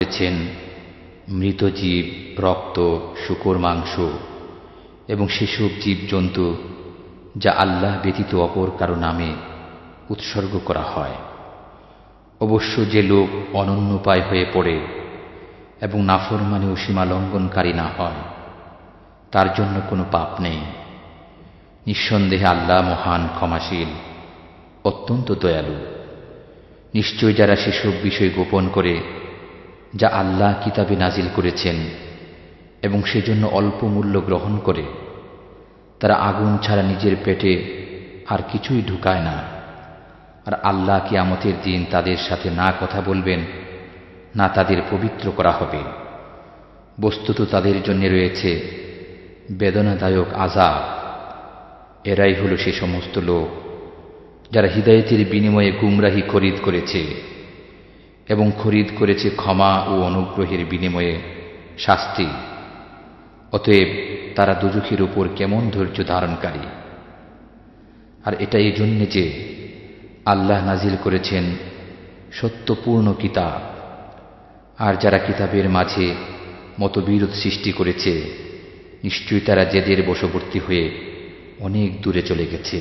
করেছেন মৃত জীব, রক্ত, শূকর মাংস এবং সেসব জীবজন্তু যা আল্লাহ ব্যতীত অপর কারো নামে উৎসর্গ করা হয়। অবশ্য যে লোক অনন্যোপায় হয়ে পড়ে এবং নাফরমানী ও সীমা লঙ্ঘনকারী না হয়, তার জন্য কোনো পাপ নেই। নিঃসন্দেহে আল্লাহ মহান, ক্ষমাশীল, অত্যন্ত দয়ালু। নিশ্চয় যারা সেসব বিষয় গোপন করে যা আল্লাহ কিতাবে নাজিল করেছেন এবং সেজন্য অল্প মূল্য গ্রহণ করে, তারা আগুন ছাড়া নিজের পেটে আর কিছুই ঢুকায় না। আর আল্লাহ কিয়ামতের দিন তাদের সাথে না কথা বলবেন, না তাদের পবিত্র করা হবে। বস্তুত তাদের জন্য রয়েছে বেদনাদায়ক আযাব। এরাই হল সে সমস্ত লোক যারা হিদায়াতের বিনিময়ে গুমরাহি খরিদ করেছে এবং খরিদ করেছে ক্ষমা ও অনুগ্রহের বিনিময়ে শাস্তি। অতএব তারা দুজখের উপর কেমন ধৈর্য ধারণকারী। আর এটা এই জন্য যে আল্লাহ নাজিল করেছেন সত্যপূর্ণ কিতাব। আর যারা কিতাবের মাঝে মতবিরোধ সৃষ্টি করেছে, নিশ্চয়ই তারা জেদের বশবর্তী হয়ে অনেক দূরে চলে গেছে।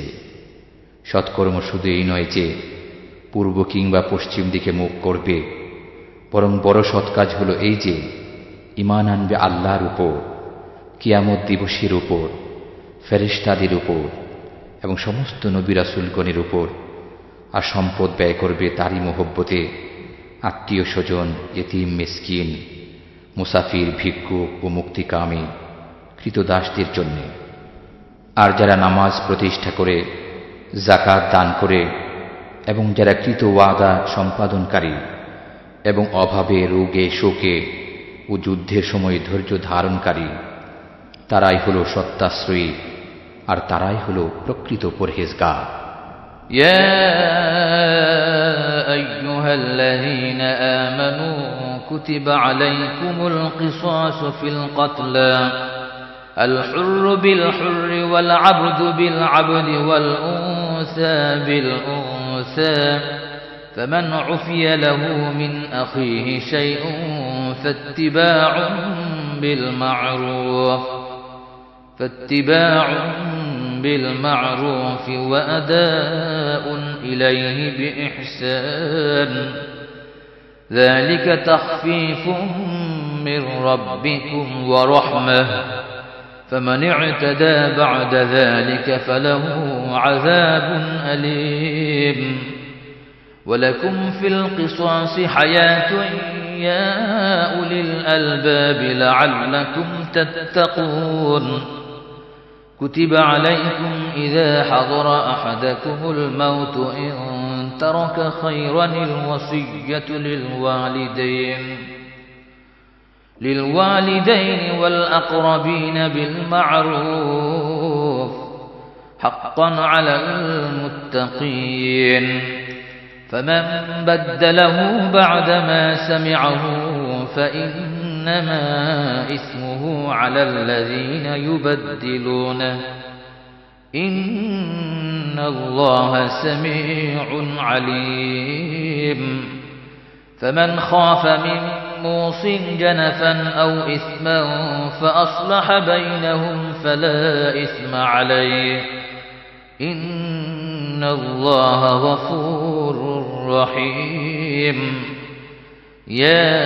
সৎকর্ম শুধু এই নয় যে পূর্ব কিংবা পশ্চিম দিকে মুখ করবে, বরং বড় সৎ কাজ হল এই যে ঈমান আনবে আল্লাহর উপর, কিয়ামত দিবসের উপর, ফেরেশতাদের উপর এবং সমস্ত নবী রাসূলগণের উপর। আর সম্পদ ব্যয় করবে তারই মহব্বতে আত্মীয় স্বজন, ইতিম, মিসকিন, মুসাফির, ভিক্ষুক ও মুক্তিকামী কৃতদাসদের জন্য। আর যারা নামাজ প্রতিষ্ঠা করে, যাকাত দান করে এবং যারা কৃত ওয়াদা সম্পাদনকারী এবং অভাবে, রোগে, শোকে ও যুদ্ধের সময় ধৈর্য ধারণকারী, তারাই হল সত্যাশ্রয়ী আর তারাই হল প্রকৃত পরহেজগার। يا أيها الذين آمنوا كتب عليكم القصاص في القتلى الحر بالحر والعبد بالعبد والأنثى بالأنثى فمن عفي له من أخيه شيء فاتباع بالمعروف وأداء إليه بإحسان ذلك تخفيف من ربكم ورحمة فمن اعتدى بعد ذلك فله عذاب أليم ولكم في القصاص حياة يا أولي الألباب لعلكم تتقون كتب عليكم إذا حضر أحدكم الموت إن ترك خيرا الوصية للوالدين والأقربين بالمعروف حقا على المتقين فمن بدله بعدما سمعه فإنما إثمه على الذين يبدلونه إن الله سميع عليم فمن خاف من موص جنفا أو إثما فأصلح بينهم فلا إثم عليه إن الله غفور رحيم يا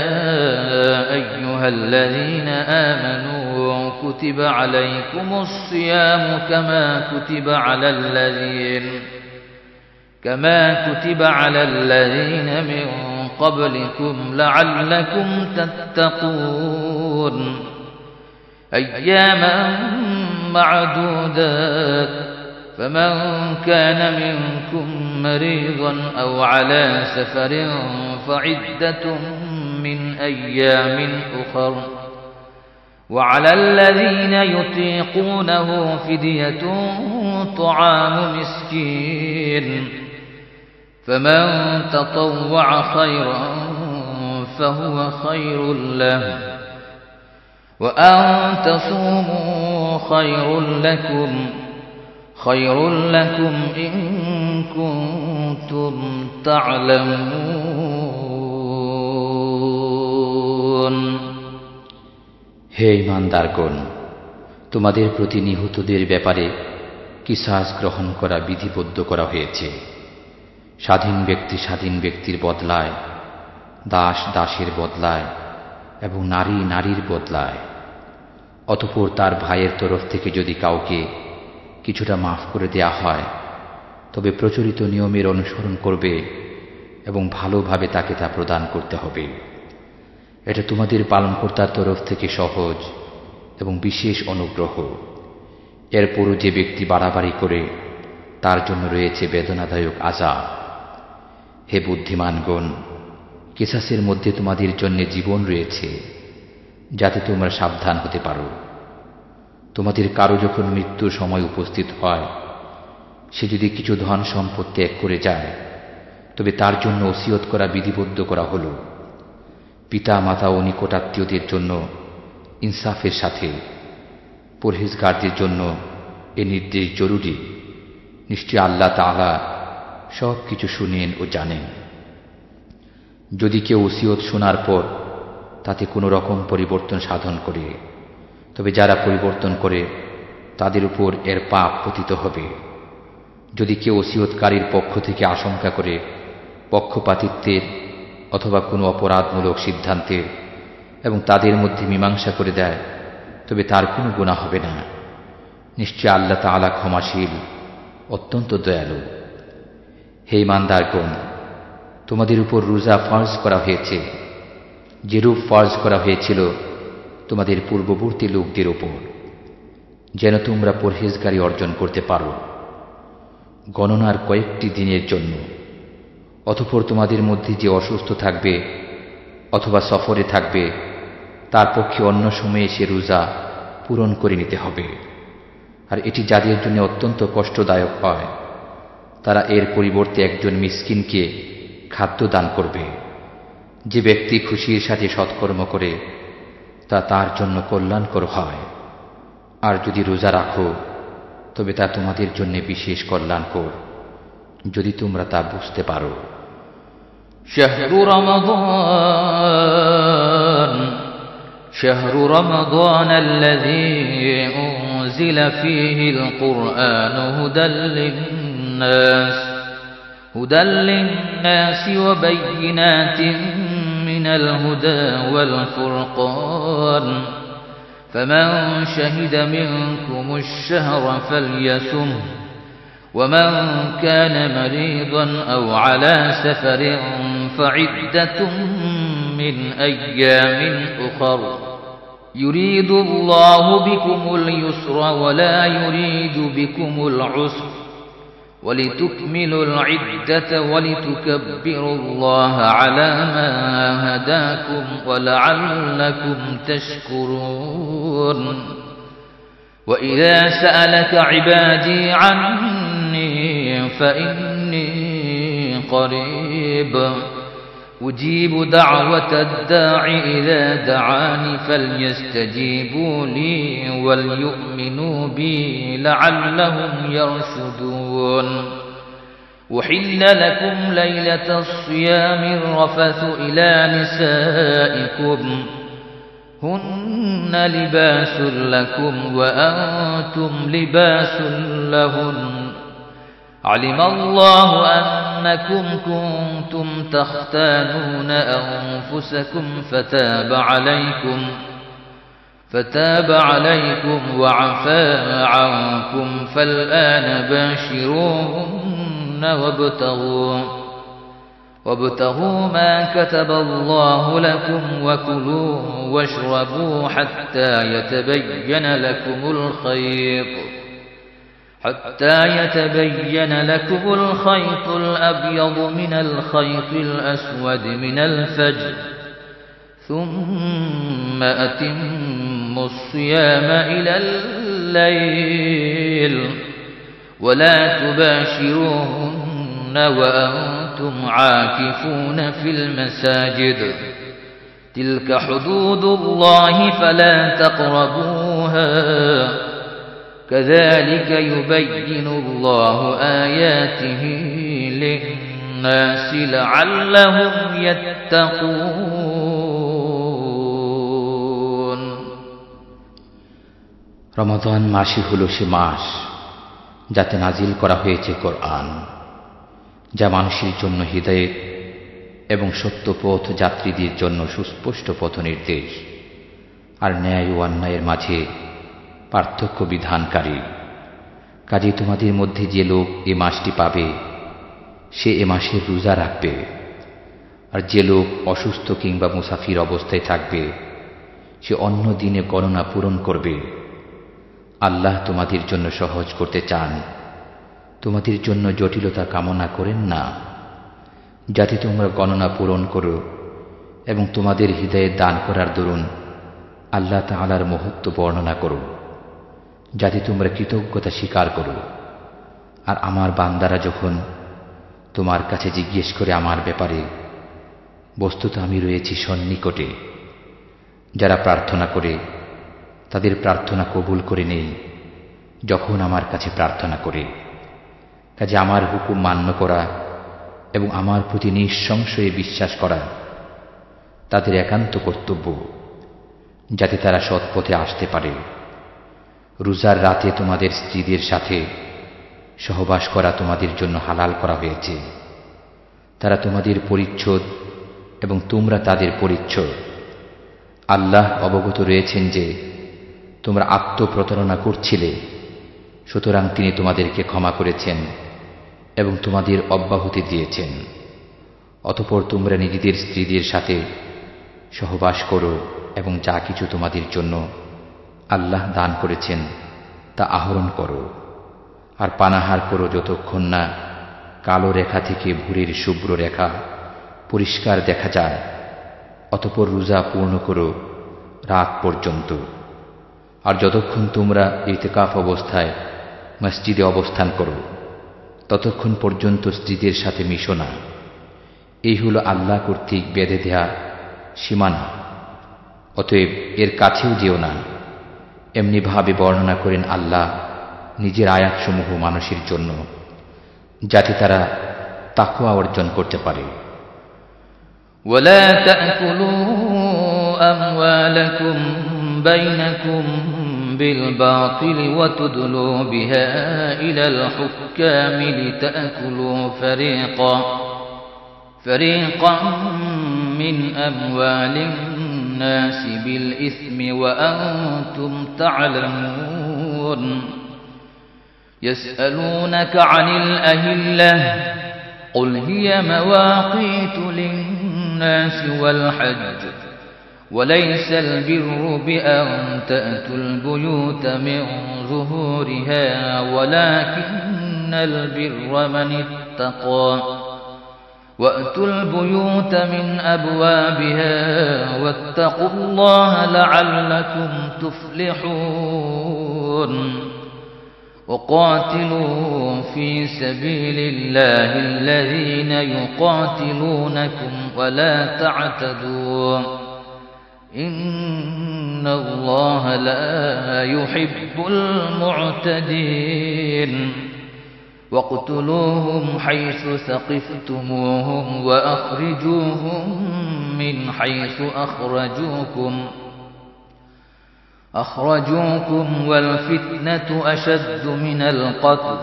أيها الذين آمنوا كتب عليكم الصيام كما كتب على الذين من قبلكم لعلكم تتقون أياما معدودات فمن كان منكم مريضا أو على سفر فعدة من أيام أخر وعلى الذين يطيقونه فدية طعام مسكين فمن تطوع خيرا فهو خير له وأن تصوموا خير لكم إن كنتم تعلمون হে ঈমানদারগণ, তোমাদের প্রতি নিহতদের ব্যাপারে কিসাস গ্রহণ করা বিধিবদ্ধ করা হয়েছে। স্বাধীন ব্যক্তি স্বাধীন ব্যক্তির বদলায়, দাস দাসের বদলায় এবং নারী নারীর বদলায়। অতঃপর তার ভাইয়ের তরফ থেকে যদি কাউকে কিছুটা মাফ করে দেয়া হয়, তবে প্রচলিত নিয়মের অনুসরণ করবে এবং ভালোভাবে তাকে তা প্রদান করতে হবে। এটা তোমাদের পালনকর্তার তরফ থেকে সহজ এবং বিশেষ অনুগ্রহ। এরপরও যে ব্যক্তি বাড়াবাড়ি করে, তার জন্য রয়েছে বেদনাদায়ক আযাব। হে বুদ্ধিমানগণ, কিসাসের মধ্যে তোমাদের জন্য জীবন রয়েছে, যাতে তোমরা সাবধান হতে পারো। তোমাদের কারো যখন মৃত্যুর সময় উপস্থিত হয়, সে যদি কিছু ধন সম্পদ ত্যাগ করে যায়, তবে তার জন্য ওসিয়ত করা বিধিবদ্ধ করা হল। পিতা মাতা ও নিকটাত্মীয়দের জন্য ইনসাফের সাথে পরহেজগারদের জন্য এ নির্দেশ জরুরি। নিশ্চয় আল্লাহ তাআলা সব কিছু শুনেন ও জানেন। যদি কেউ ওসিয়ত শোনার পর তাতে কোনো রকম পরিবর্তন সাধন করে, তবে যারা পরিবর্তন করে তাদের উপর এর পাপ পতিত হবে। যদি কেউ ওসিয়তকারীর পক্ষ থেকে আশঙ্কা করে পক্ষপাতিত্বের অথবা কোনো অপরাধমূলক সিদ্ধান্তের এবং তাদের মধ্যে মীমাংসা করে দেয়, তবে তার কোনো গুনাহ হবে না। নিশ্চয় আল্লাহ তাআলা ক্ষমাশীল, অত্যন্ত দয়ালু। হে ঈমানদারগণ, তোমাদের উপর রোজা ফরজ করা হয়েছে, যেরূপ ফরজ করা হয়েছিল তোমাদের পূর্ববর্তী লোকদের উপর, যেন তোমরা পরহেজগারি অর্জন করতে পারো। গণনার কয়েকটি দিনের জন্য। অতঃপর তোমাদের মধ্যে যে অসুস্থ থাকবে অথবা সফরে থাকবে, তার পক্ষে অন্য সময়ে সে রোজা পূরণ করে নিতে হবে। আর এটি যাদের জন্য অত্যন্ত কষ্টদায়ক হয়, তারা এর পরিবর্তে একজন মিসকিনকে খাদ্য দান করবে। যে ব্যক্তি খুশির সাথে সৎকর্ম করে, তা তার জন্য কল্যাণকর হয়। আর যদি রোজা রাখো, তবে তা তোমাদের জন্য বিশেষ কল্যাণকর, যদি তোমরা তা বুঝতে পারো। شهر رمضان الذي أنزل فيه القرآن هدى للناس وبينات من الهدى والفرقان فمن شهد منكم الشهر فليصمه ومن كان مريضا أو على سفر فعدة من أيام أخر يريد الله بكم اليسر ولا يريد بكم العسر ولتكملوا العدة ولتكبروا الله على ما هداكم ولعلكم تشكرون وإذا سألك عبادي عني فإني قريب أجيب دعوة الداع إذا دعاني فليستجيبوا لي وليؤمنوا بي لعلهم يرشدون أحل لكم ليلة الصيام الرفث إلى نسائكم هن لباس لكم وأنتم لباس لهن علم الله أنكم كنتم تختانون أنفسكم فتاب عليكم وعفى عنكم فالآن باشروهن وابتغوا ما كتب الله لكم وكلوا واشربوا حتى يتبين لكم الخيط الأبيض من الخيط الأسود من الفجر ثم أتموا الصيام إلى الليل ولا تباشروهن وأنتم عاكفون في المساجد تلك حدود الله فلا تقربوها كذلك يبين الله آياته للناس لعلهم يتقون রমাদান মাসই হল সে মাস যাতে নাজিল করা হয়েছে কোরআন, যা মানুষের জন্য হিদায়াত এবং সত্য পথ যাত্রীদের জন্য সুস্পষ্ট পথ নির্দেশ আর ন্যায় ও অন্যায়ের মাঝে পার্থক্য বিধানকারী। কাজে তোমাদের মধ্যে যে লোক এ মাসটি পাবে সে এ মাসের রোজা রাখবে, আর যে লোক অসুস্থ কিংবা মুসাফির অবস্থায় থাকবে সে অন্য দিনে গণনা পূরণ করবে। আল্লাহ তোমাদের জন্য সহজ করতে চান, তোমাদের জন্য জটিলতা কামনা করেন না, যাতে তোমরা গণনা পূরণ করো এবং তোমাদের হৃদয়ে দান করার দরুন আল্লাহ তাআলার মহত্ব বর্ণনা করো, যাতে তোমরা কৃতজ্ঞতা স্বীকার করো। আর আমার বান্দারা যখন তোমার কাছে জিজ্ঞেস করে আমার ব্যাপারে, বস্তুত আমি রয়েছি সন্নিকটে। যারা প্রার্থনা করে তাদের প্রার্থনা কবুল করে নেই যখন আমার কাছে প্রার্থনা করে। কাজে আমার হুকুম মান্য করা এবং আমার প্রতি নিঃসংশয়ে বিশ্বাস করা তাদের একান্ত কর্তব্য, যাতে তারা সৎপথে আসতে পারে। রোজার রাতে তোমাদের স্ত্রীদের সাথে সহবাস করা তোমাদের জন্য হালাল করা হয়েছে। তারা তোমাদের পরিচ্ছদ এবং তোমরা তাদের পরিচ্ছদ। আল্লাহ অবগত রয়েছেন যে তোমরা আত্মপ্রতারণা করছিলে, সুতরাং তিনি তোমাদেরকে ক্ষমা করেছেন এবং তোমাদের অব্যাহতি দিয়েছেন। অতঃপর তোমরা নিজেদের স্ত্রীদের সাথে সহবাস করো এবং যা কিছু তোমাদের জন্য আল্লাহ দান করেছেন তা আহরণ করো, আর পানাহার করো যতক্ষণ না কালো রেখা থেকে ভুঁড়ির শুভ্র রেখা পরিষ্কার দেখা যায়। অতঃপর রোজা পূর্ণ করো রাত পর্যন্ত। আর যতক্ষণ তোমরা ইতিকাফ অবস্থায় মসজিদে অবস্থান করো ততক্ষণ পর্যন্ত স্ত্রীদের সাথে মিশো না। এই হল আল্লাহ কর্তৃক বেঁধে দেয়া সীমানা, অতএব এর কাছেও যেও না। এমনিভাবে বর্ণনা করেন আল্লাহ নিজের আয়াতসমূহ মানুষের জন্য, যাতে তারা তাকওয়া অর্জন করতে পারে। ولا تأكلوا أموالكم بينكم بالباطل وتدلوا بها إلى الحكام لتأكلوا فريقا من أموال الناس بالإثم وأنتم تعلمون يسألونك عن الأهلة قل هي مواقيت للناس والحج وليس البر بأن تأتوا البيوت من ظهورها ولكن البر من اتقى وأتوا البيوت من أبوابها واتقوا الله لعلكم تفلحون وقاتلوا في سبيل الله الذين يقاتلونكم ولا تعتدوا إن الله لا يحب المعتدين واقتلوهم حيث ثقفتموهم وأخرجوهم من حيث أخرجوكم والفتنة أشد من القتل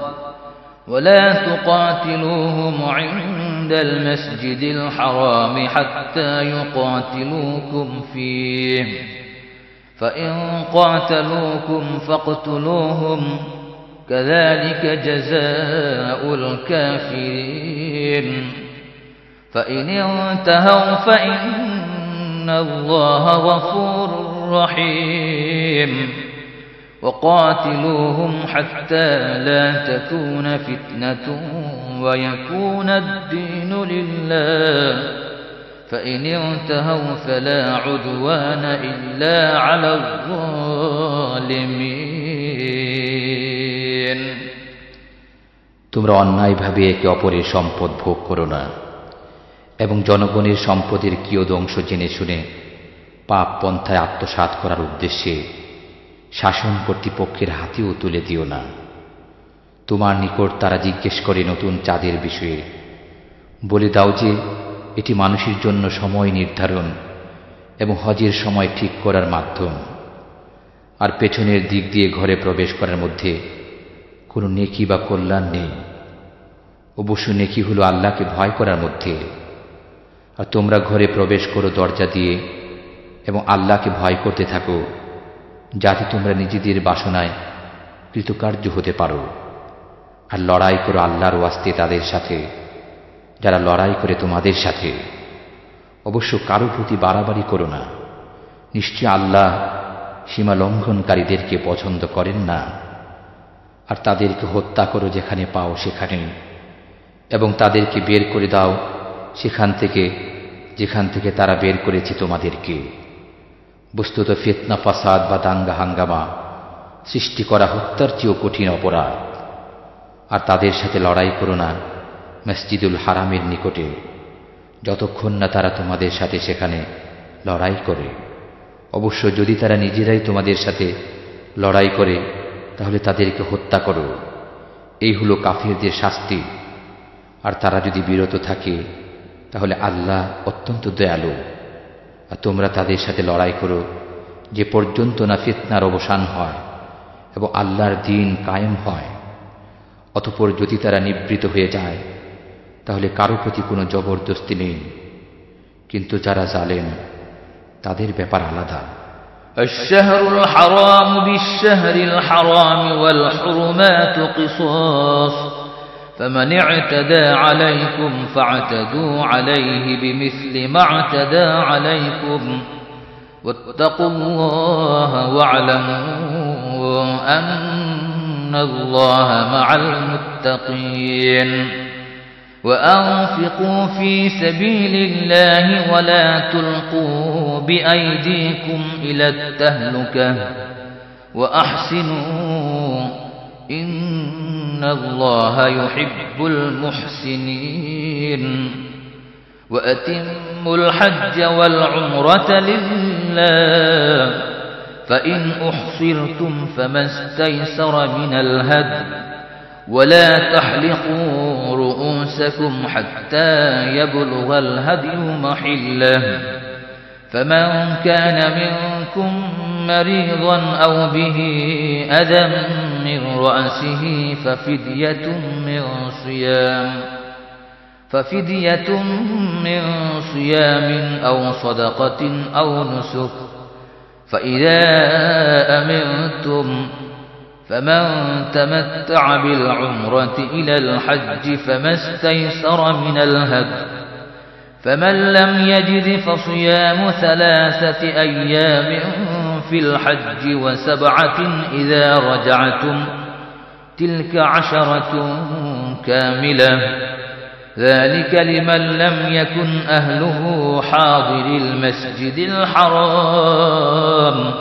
ولا تقاتلوهم عند المسجد الحرام حتى يقاتلوكم فيه فإن قاتلوكم فاقتلوهم كذلك جزاء الكافرين فإن انتهوا فإن الله غفور رحيم وقاتلوهم حتى لا تكون فتنة ويكون الدين لله فإن انتهوا فلا عدوان إلا على الظالمين তোমরা অন্যায়ভাবে একে অপরের সম্পদ ভোগ করো না এবং জনগণের সম্পদের কিয়দংশ জেনে শুনে পাপ পন্থায় আত্মসাৎ করার উদ্দেশ্যে শাসন কর্তৃপক্ষের হাতেও তুলে দিও না। তোমার নিকট তারা জিজ্ঞেস করে নতুন চাঁদের বিষয়ে, বলে দাও যে এটি মানুষের জন্য সময় নির্ধারণ এবং হজের সময় ঠিক করার মাধ্যম। আর পেছনের দিক দিয়ে ঘরে প্রবেশ করার মধ্যে কোনো নেকি বা কল্যাণ নেই। অবশ্য নেকি হলো আল্লাহকে ভয় করার মধ্যে। আর তোমরা ঘরে প্রবেশ করো দরজা দিয়ে এবং আল্লাহকে ভয় করতে থাকো, যাতে তোমরা নিজেদের বাসনায় কৃতকার্য হতে পারো। আর লড়াই করো আল্লাহর ওয়াস্তে তাদের সাথে যারা লড়াই করে তোমাদের সাথে। অবশ্য কারো প্রতি বাড়াবাড়ি করো না, নিশ্চয় আল্লাহ সীমা লঙ্ঘনকারীদেরকে পছন্দ করেন না। আর তাদেরকে হত্যা করো যেখানে পাও সেখানে, এবং তাদেরকে বের করে দাও সেখান থেকে যেখান থেকে তারা বের করেছে তোমাদেরকে। বস্তুত ফিতনা, ফাসাদ বা দাঙ্গা হাঙ্গামা সৃষ্টি করা হত্যার চেয়েও কঠিন অপরাধ। আর তাদের সাথে লড়াই করো না মসজিদুল হারামের নিকটে, যতক্ষণ না তারা তোমাদের সাথে সেখানে লড়াই করে। অবশ্য যদি তারা নিজেরাই তোমাদের সাথে লড়াই করে তাহলে তাদেরকে হত্যা করো। এই হলো কাফিরদের শাস্তি। আর তারা যদি বিরত থাকে তাহলে আল্লাহ অত্যন্ত দয়ালু। আর তোমরা তাদের সাথে লড়াই করো যে পর্যন্ত না ফিতনার অবসান হয় এবং আল্লাহর দ্বীন কায়েম হয়। অতঃপর যদি তারা নিবৃত হয়ে যায় তাহলে কারো প্রতি কোনো জবরদস্তি নেই, কিন্তু যারা জালেম তাদের ব্যাপার আলাদা। الشهر الحرام بالشهر الحرام والحرمات قصاص فمن اعتدى عليكم فاعتدوا عليه بمثل ما اعتدى عليكم واتقوا الله واعلموا أن الله مع المتقين وأنفقوا في سبيل الله ولا تلقوا بأيديكم إلى التهلكة وأحسنوا إن الله يحب المحسنين وأتموا الحج والعمرة لله فإن أحصرتم فما استيسر من الهدي ولا تحلقوا رؤوسكم حتى يبلغ الهدي محله فمن كان منكم مريضا أو به أذى من رأسه ففدية من صيام أو صدقة أو نسك فإذا أمنتم فمن تمتع بالعمرة إلى الحج فما استيسر من الهدي فمن لم يجد فصيام 3 أيام في الحج و7 إذا رجعتم تلك 10 كاملة ذلك لمن لم يكن أهله حاضر المسجد الحرام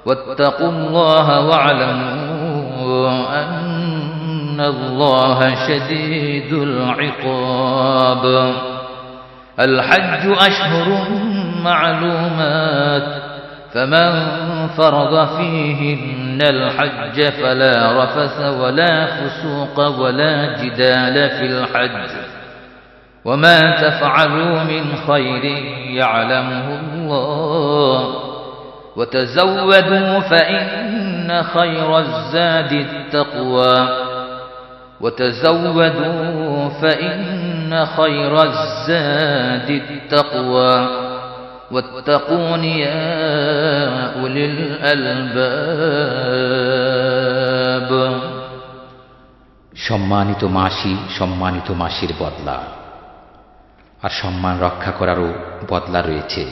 واتقوا الله واعلموا أن الله شديد العقاب الحج أشهر معلومات فمن فرض فيهن الحج فلا رفث ولا فسوق ولا جدال في الحج وما تفعلوا من خير يعلمه الله وتزودوا فإن خير الزاد التقوى واتقون يا أولي الألباب সম্মানিত মাসি সম্মানিত মাসির বদলা, আর সম্মান রক্ষা করারও বদলা রয়েছে।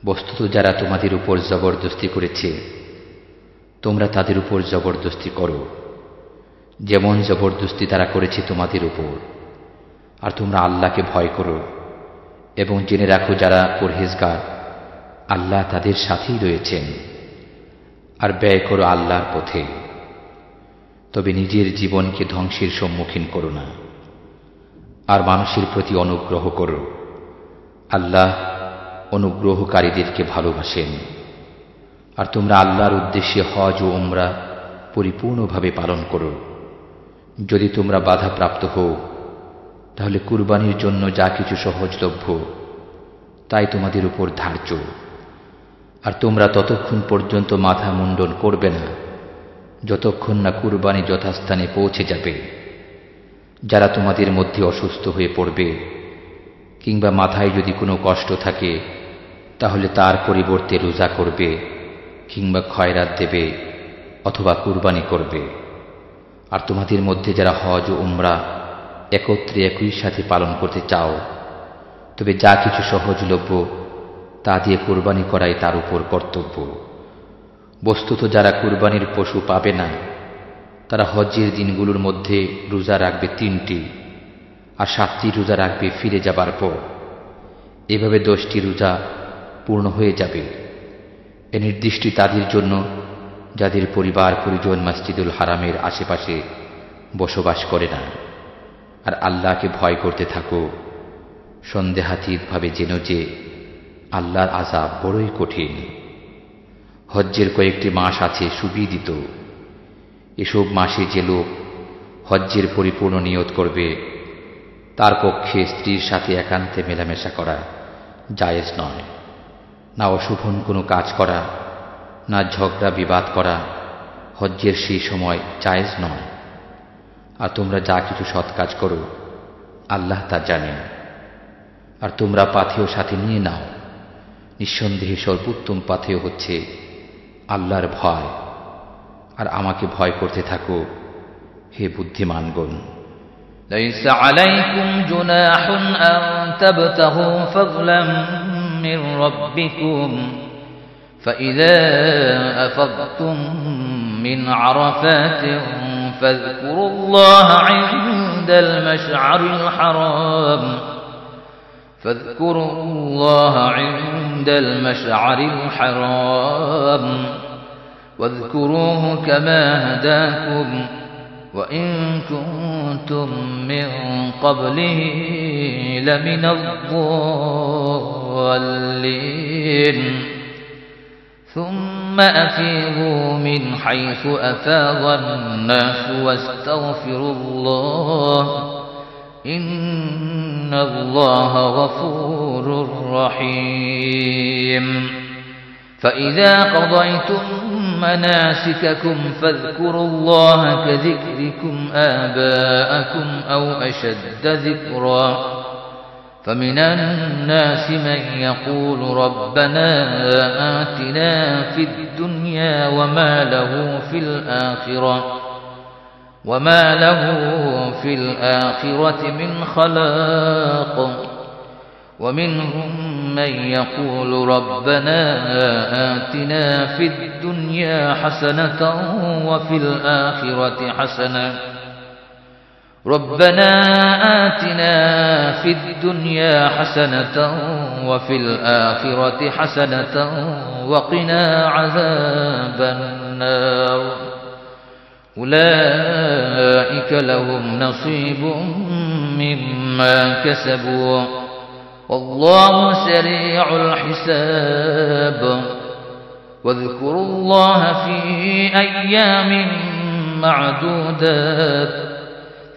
বস্তুত যারা তোমাদের উপর জবরদস্তি করেছে তোমরা তাদের উপর জবরদস্তি করো, যেমন জবরদস্তি তারা করেছে তোমাদের উপর। আর তোমরা আল্লাহকে ভয় করো এবং জেনে রাখো যারা পরহেজগার আল্লাহ তাদের সাথেই রয়েছেন। আর ব্যয় করো আল্লাহর পথে, তবে নিজের জীবনকে ধ্বংসের সম্মুখীন করো না। আর মানুষের প্রতি অনুগ্রহ করো, আল্লাহ অনুগ্রহকারীদেরকে ভালোবাসেন। আর তোমরা আল্লাহর উদ্দেশ্যে হজ ও উমরা পরিপূর্ণভাবে পালন করো। যদি তোমরা বাধাপ্রাপ্ত হও তাহলে কুরবানির জন্য যা কিছু সহজলভ্য তাই তোমাদের উপর ধার্য। আর তোমরা ততক্ষণ পর্যন্ত মাথা মুন্ডন করবে না যতক্ষণ না কুরবানি যথাস্থানে পৌঁছে যাবে। যারা তোমাদের মধ্যে অসুস্থ হয়ে পড়বে কিংবা মাথায় যদি কোনো কষ্ট থাকে তাহলে তার পরিবর্তে রোজা করবে কিংবা খয়রাত দেবে অথবা কুরবানি করবে। আর তোমাদের মধ্যে যারা হজ ও উমরা একত্রে একই সাথে পালন করতে চাও, তবে যা কিছু সহজলভ্য তা দিয়ে কুরবানি করাই তার উপর কর্তব্য। বস্তুত যারা কুরবানির পশু পাবে না তারা হজ্জের দিনগুলোর মধ্যে রোজা রাখবে 3টি আর 7টি রোজা রাখবে ফিরে যাবার পর। এভাবে 10টি রোজা পূর্ণ হয়ে যাবে। এ নির্দিষ্ট তাদের জন্য যাদের পরিবার পরিজন মসজিদুল হারামের আশেপাশে বসবাস করে না। আর আল্লাহকে ভয় করতে থাকো, সন্দেহাতীতভাবে জেনো যে আল্লাহর আযাব বড়ই কঠিন। হজ্জের কয়েকটি মাস আছে সুবিদিত। এসব মাসে যে লোক হজ্জের পরিপূর্ণ নিয়ত করবে তার পক্ষে স্ত্রীর সাথে একান্তে মেলামেশা করা জায়েজ নয়, না অশুভন কোনো কাজ করা, না ঝগড়া বিবাদ করা হজ্জের সেই সময় জায়েজ নয়। আর তোমরা যা কিছু সৎ কাজ করো আল্লাহ তা জানেন। আর তোমরা পাথেয় সাথে নিয়ে নাও, নিঃসন্দেহে সর্বোত্তম পাথেয় হচ্ছে আল্লাহর ভয়। আর আমাকে ভয় করতে থাকো হে বুদ্ধিমানগণ। ليس عليكم جناح أن تبتغوا فضلا من ربكم فإذا أفضتم من عرفات فاذكروا الله عند المشعر الحرام واذكروه كما هداكم وإن كنتم من قبله لمن الضالين ثم أفيضوا من حيث أفاض الناس واستغفروا الله إن الله غفور رحيم فإذا قضيتم مناسككم فاذكروا الله كذكركم آباءكم أو أشد ذكرا فمن الناس من يقول ربنا آتنا في الدنيا وما له في الآخرة من خلاق ومنهم من يقول ربنا آتنا في الدنيا حسنة وفي الآخرة حسنة ربنا آتنا في الدنيا حسنة وفي الآخرة حسنة وقنا عذاب النار أولئك لهم نصيب مما كسبوا والله سريع الحساب واذكروا الله في أيام معدودات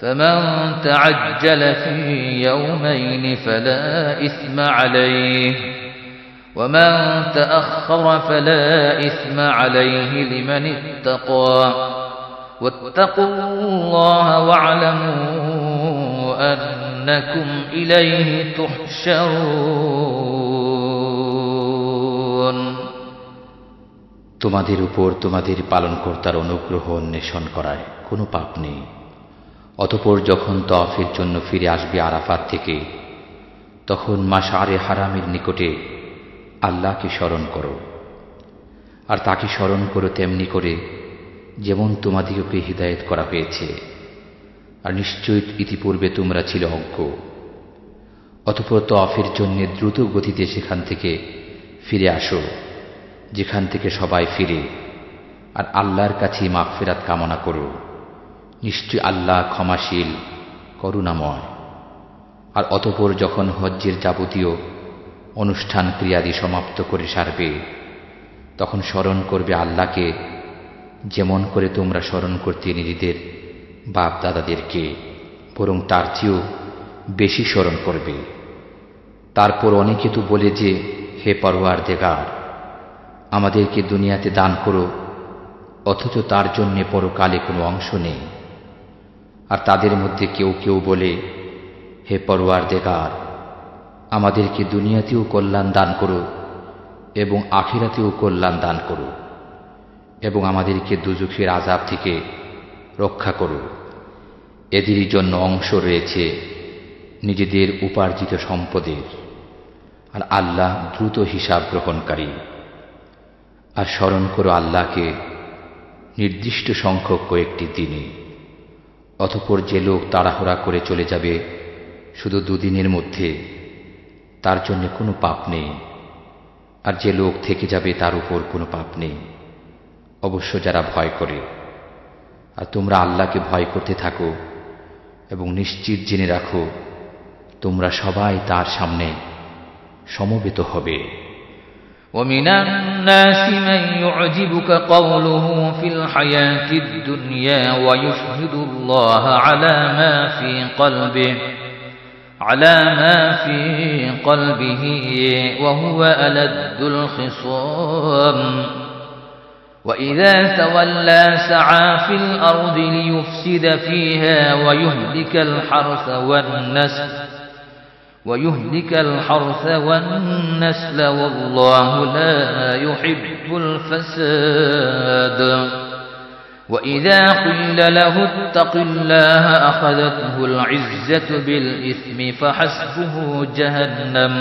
فمن تعجل في يومين فلا إثم عليه ومن تأخر فلا إثم عليه لمن اتقى واتقوا الله واعلموا أنكم إليه تحشرون তোমাদের উপর তোমাদের পালনকর্তার অনুগ্রহ অন্বেষণ করায় কোনো পাপ নেই। অতঃপর যখন তওয়াফের জন্য ফিরে আসবে আরাফাত থেকে, তখন মাশআরে হারামের নিকটে আল্লাহকে স্মরণ করো। আর তাকে স্মরণ করো তেমনি করে যেমন তোমাদিগকে হিদায়াত করা হয়েছে। আর নিশ্চয়ই ইতিপূর্বে তোমরা ছিল অজ্ঞ। অতঃপর তওয়াফের জন্য দ্রুত গতিতে সেখান থেকে ফিরে আসো যেখান থেকে সবাই ফিরে, আর আল্লাহর কাছে মাগফিরাত কামনা করো। নিশ্চয় আল্লাহ ক্ষমাশীল করুণাময়। আর অতঃপর যখন হজ্জের যাবতীয় অনুষ্ঠান ক্রিয়াদি সমাপ্ত করে সারবে, তখন স্মরণ করবে আল্লাহকে যেমন করে তোমরা স্মরণ করতে নিজেদের বাপ দাদাদেরকে, বরং তার চেয়েও বেশি স্মরণ করবে। তারপর অনেকে তো বলে যে, হে পরওয়ারদিগার, আমাদেরকে দুনিয়াতে দান করো, অথচ তার জন্যে পরকালে কোনো অংশ নেই। আর তাদের মধ্যে কেউ কেউ বলে, হে পরওয়ারদিগার, আমাদেরকে দুনিয়াতেও কল্যাণ দান করো এবং আখিরাতেও কল্যাণ দান করো, এবং আমাদেরকে দুজখের আযাব থেকে রক্ষা করো। এদেরই জন্য অংশ রয়েছে নিজেদের উপার্জিত সম্পদের, আর আল্লাহ দ্রুত হিসাব গ্রহণকারী। আর স্মরণ করো আল্লাহকে নির্দিষ্ট সংখ্যক কয়েকটি দিনে। অতঃপর যে লোক তাড়াহুড়া করে চলে যাবে শুধু দুদিনের মধ্যে, তার জন্য কোনো পাপ নেই, আর যে লোক থেকে যাবে তার উপর কোনো পাপ নেই, অবশ্য যারা ভয় করে। আর তোমরা আল্লাহকে ভয় করতে থাকো এবং নিশ্চিত জেনে রাখো তোমরা সবাই তার সামনে সমবেত হবে। ومن الناس من يعجبك قوله في الحياة الدنيا ويشهد الله على ما في قلبه وهو ألد الخصام وإذا تولى سعى في الأرض ليفسد فيها ويهلك الحرث والنسل والله لا يحب الفساد وإذا قيل له اتق الله أخذته العزة بالإثم فحسبه جهنم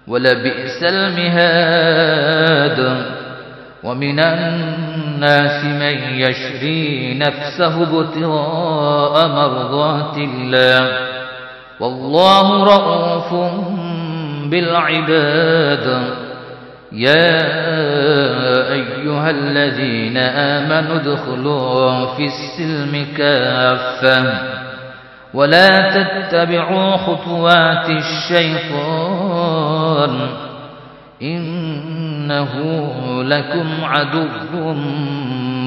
ولبئس المهاد ومن الناس من يشري نفسه ابتغاء مرضات الله والله رؤوف بالعباد يا أيها الذين آمنوا ادخلوا في السلم كافة ولا تتبعوا خطوات الشيطان إنه لكم عدو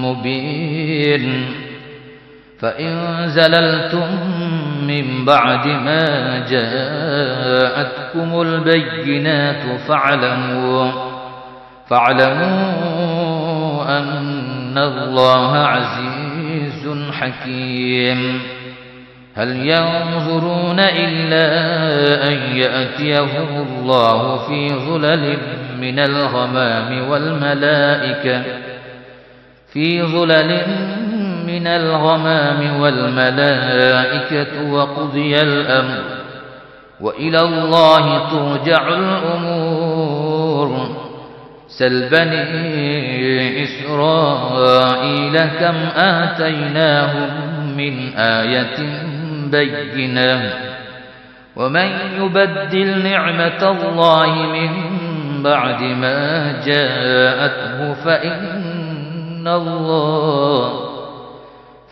مبين فإن زللتم من بعد ما جاءتكم البينات فاعلموا أن الله عزيز حكيم هل ينظرون إلا أن يأتيهم الله في ظلل من الغمام والملائكة وقضي الأمر وإلى الله ترجع الأمور سل بني إسرائيل كم آتيناهم من آية بينة ومن يبدل نعمة الله من بعد ما جاءته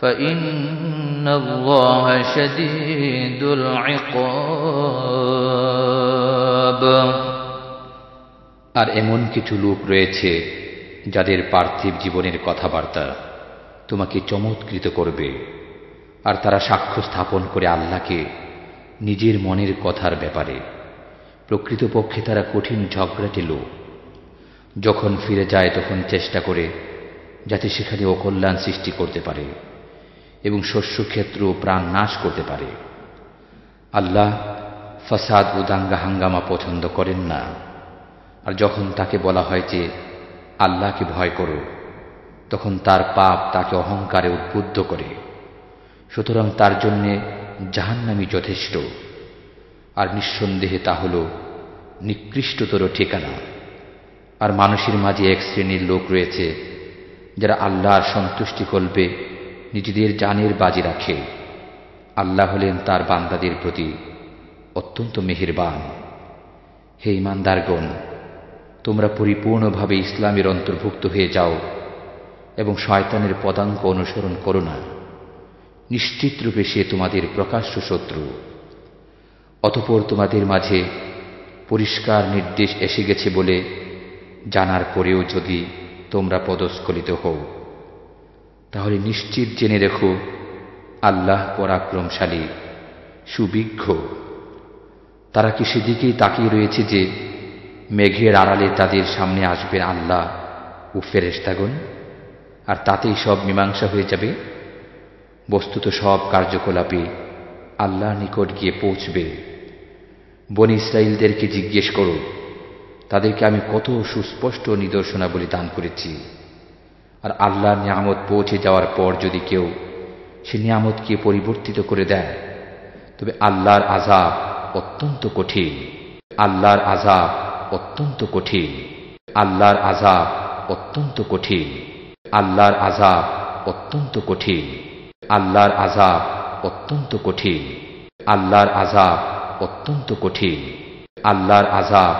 فإن الله شديد العقاب আর এমন কিছু লোক রয়েছে যাদের পার্থিব জীবনের কথাবার্তা তোমাকে চমৎকৃত করবে, আর তারা সাক্ষ্য স্থাপন করে আল্লাহকে নিজের মনের কথার ব্যাপারে। প্রকৃতপক্ষে তারা কঠিন ঝগড়াটে লোক। যখন ফিরে যায় তখন চেষ্টা করে যাতে সেখানে অকল্যাণ সৃষ্টি করতে পারে এবং শস্যক্ষেত্র প্রাণ নাশ করতে পারে। আল্লাহ ফাসাদ ও দাঙ্গা হাঙ্গামা পছন্দ করেন না। আর যখন তাকে বলা হয় যে আল্লাহকে ভয় করো, তখন তার পাপ তাকে অহংকারে উদ্বুদ্ধ করে। সুতরাং তার জন্যে জাহান্নামই যথেষ্ট, আর নিঃসন্দেহে তা হল নিকৃষ্টতর ঠিকানা। আর মানুষের মাঝে এক শ্রেণীর লোক রয়েছে যারা আল্লাহর সন্তুষ্টিকল্পে নিজেদের জানের বাজি রাখে। আল্লাহ হলেন তার বান্দাদের প্রতি অত্যন্ত মেহেরবান। হে ঈমানদারগণ, তোমরা পরিপূর্ণভাবে ইসলামের অন্তর্ভুক্ত হয়ে যাও এবং শয়তানের পদাঙ্ক অনুসরণ করো না। নিশ্চিতরূপে সে তোমাদের প্রকাশ্য শত্রু। অতঃপর তোমাদের মাঝে পরিষ্কার নির্দেশ এসে গেছে বলে জানার পরেও যদি তোমরা পদস্খলিত হও, তাহলে নিশ্চিত জেনে রেখো আল্লাহ পরাক্রমশালী, সুবিজ্ঞ। তারা কি সেদিকেই তাকিয়ে রয়েছে যে মেঘের আড়ালে তাদের সামনে আসবেন আল্লাহ ও ফেরেশতাগণ, আর তাতেই সব মীমাংসা হয়ে যাবে। বস্তুত সব কার্যকলাপে আল্লাহর নিকট গিয়ে পৌঁছবে। বনী ইসরাইলদেরকে জিজ্ঞেস করো, তাদেরকে আমি কত সুস্পষ্ট নিদর্শনাবলী দান করেছি। আর আল্লাহর নিয়ামত পৌঁছে যাওয়ার পর যদি কেউ সে নিয়ামতকে পরিবর্তিত করে দেয়, তবে আল্লাহর আযাব অত্যন্ত কঠিন। আল্লাহর আযাব অত্যন্ত কঠিন। আল্লাহর আযাব অত্যন্ত কঠিন। আল্লাহর আযাব অত্যন্ত কঠিন। আল্লাহর আযাব অত্যন্ত কঠিন। আল্লাহর আযাব অত্যন্ত কঠিন। আল্লাহর আযাব